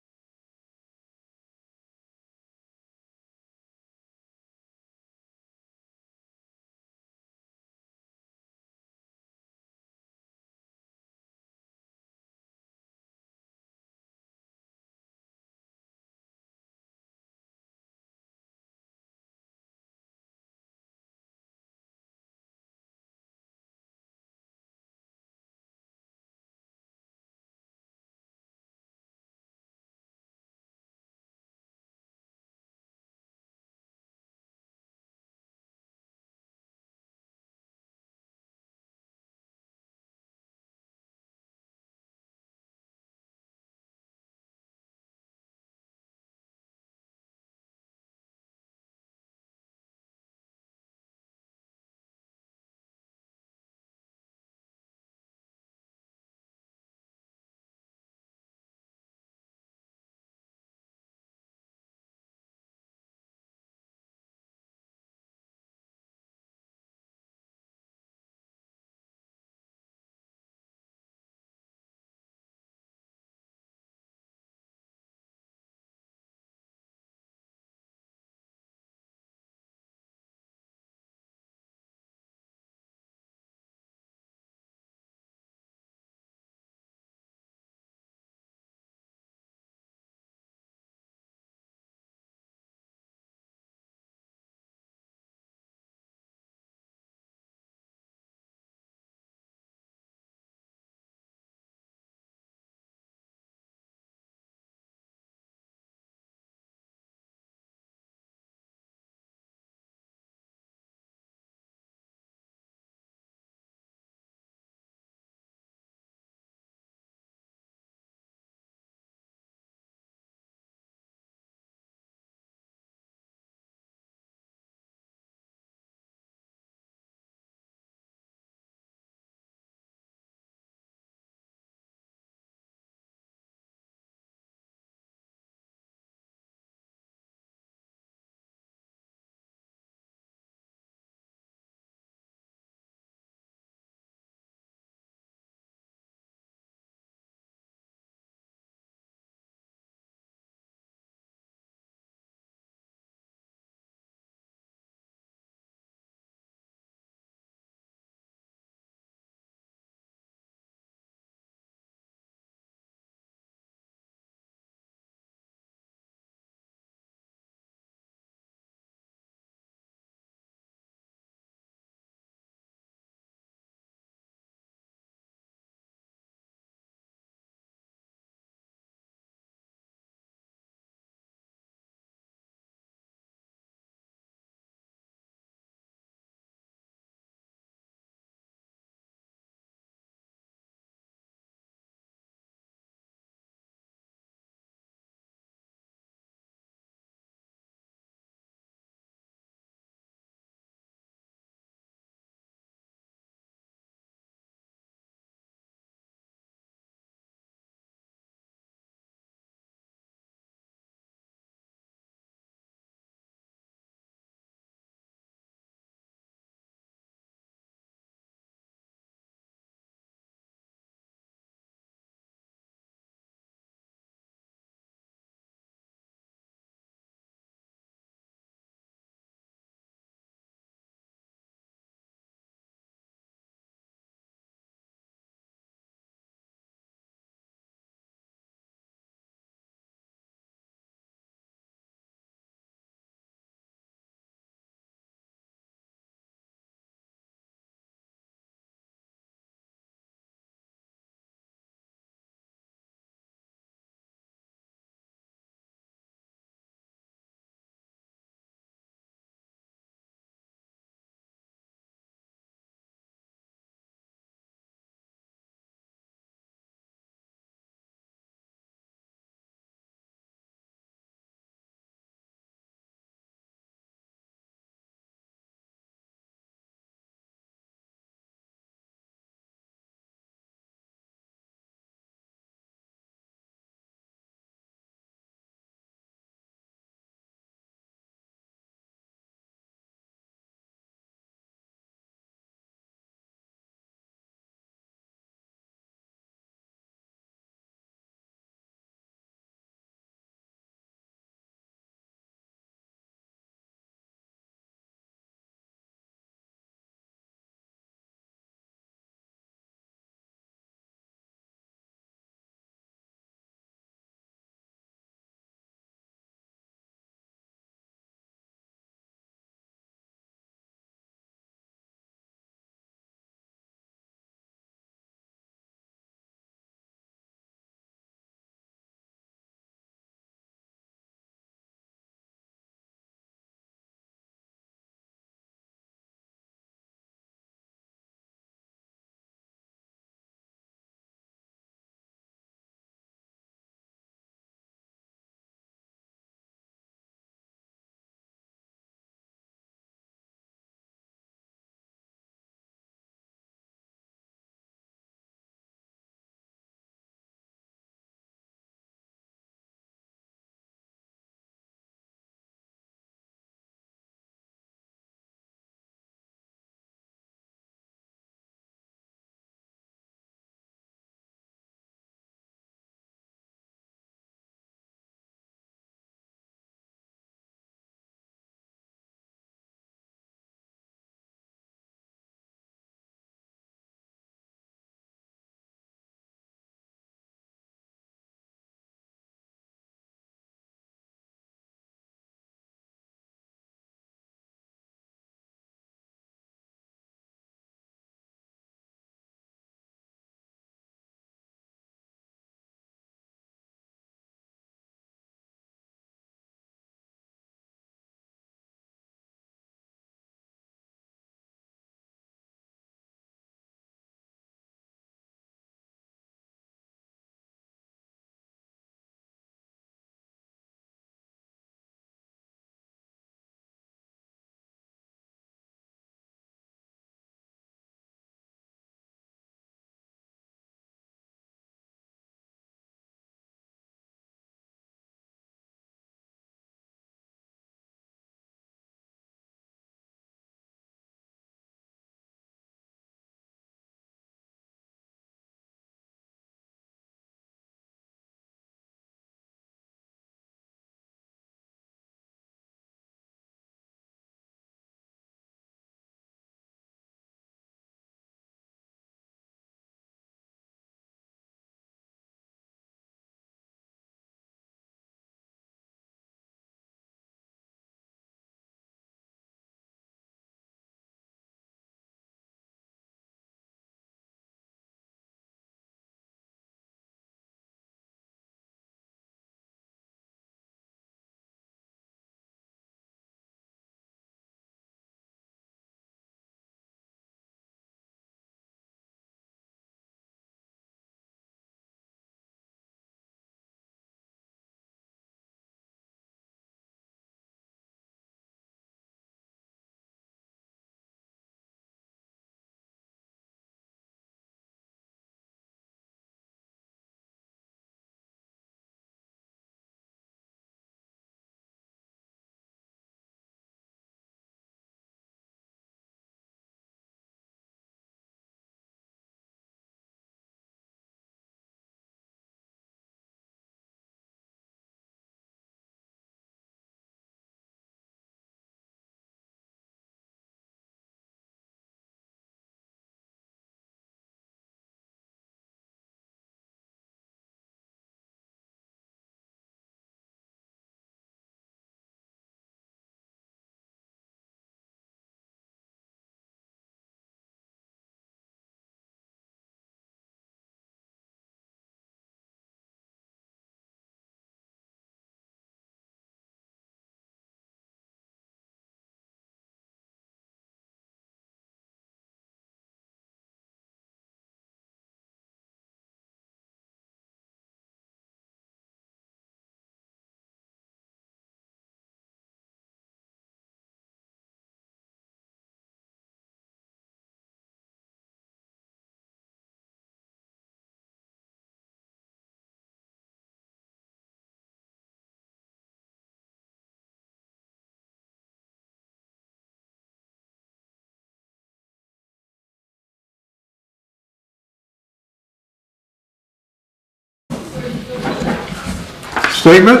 statement?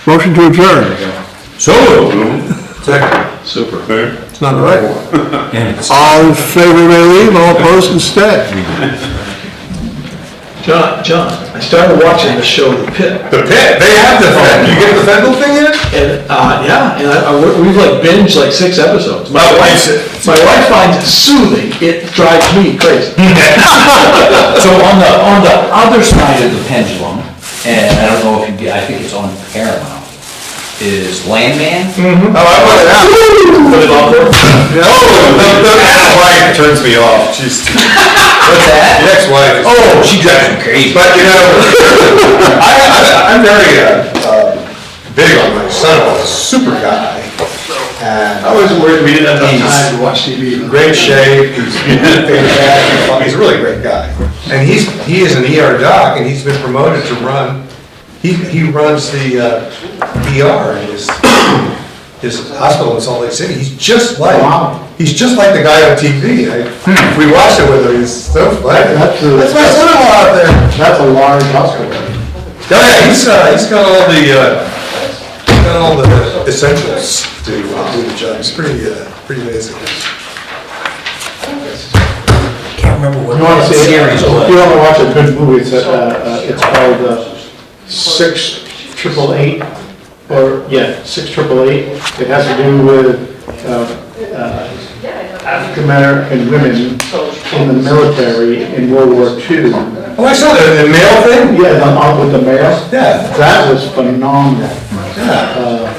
Motion to adjourn. So, second, Super. Okay? it's not the right one. And it's, All in favor may leave, all opposed can stay. John, I started watching the show The Pit. The pit, they have the Fendel, you get the Fendel thing in it? And, yeah, and we've like binged like 6 episodes. My Oh, wife it's- finds it soothing, it drives me crazy. so on the other side of the pendulum, and I don't know if you, I think it's on Paramount, is Landman. Oh, I put it out. Put it on there. Oh, the ex-wife turns me off, she's, What's that? the ex-wife. Oh, she drives me crazy. But, you know, I'm very, big on my son-in-law, super guy. And I was worried we didn't have enough time to watch TV. great shape, he's fantastic, he's a really great guy. And he is an ER doc, and he's been promoted to run, he runs the ER in his hospital in Salt Lake City. He's just like the guy on TV. We watched it with him, he's so funny. That's That's my son-in-law out there. That's a large hospital. Oh, yeah, he's got all the essentials to do the job. It's pretty amazing. Can't remember what You want to that see it? series If was. you want to watch a good movie, it's called 6888, or, yeah, 6888. It has to do with African-American women in the military in World War II. Oh, I saw the mail thing? Yeah, with the mail. Yeah. That was phenomenal. Yeah.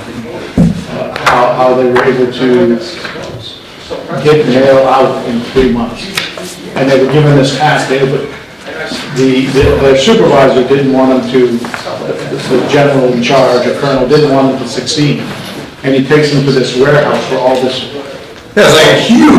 How they were able to get mail out in 3 months. And they were given this task, their supervisor didn't want them to, the general in charge, a colonel, didn't want them to succeed. And he takes them to this warehouse where all this Yeah, it's like huge.